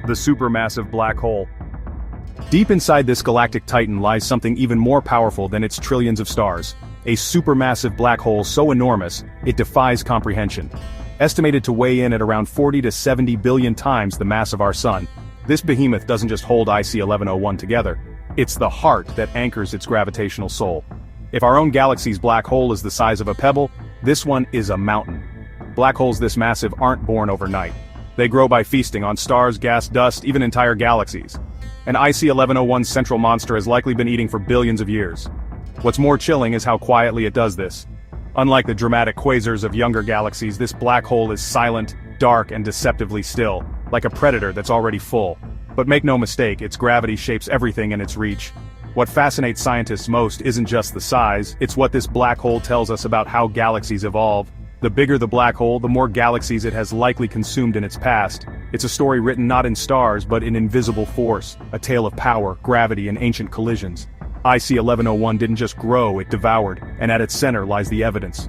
the supermassive black hole. Deep inside this galactic titan lies something even more powerful than its trillions of stars. A supermassive black hole so enormous, it defies comprehension. Estimated to weigh in at around 40 to 70 billion times the mass of our sun, this behemoth doesn't just hold IC 1101 together, it's the heart that anchors its gravitational soul. If our own galaxy's black hole is the size of a pebble, this one is a mountain. Black holes this massive aren't born overnight. They grow by feasting on stars, gas, dust, even entire galaxies. An IC 1101's central monster has likely been eating for billions of years. What's more chilling is how quietly it does this. Unlike the dramatic quasars of younger galaxies, this black hole is silent, dark, and deceptively still, like a predator that's already full. But make no mistake, its gravity shapes everything in its reach. What fascinates scientists most isn't just the size, it's what this black hole tells us about how galaxies evolve. The bigger the black hole, the more galaxies it has likely consumed in its past. It's a story written not in stars but in invisible force, a tale of power, gravity, and ancient collisions. IC 1101 didn't just grow, it devoured, and at its center lies the evidence.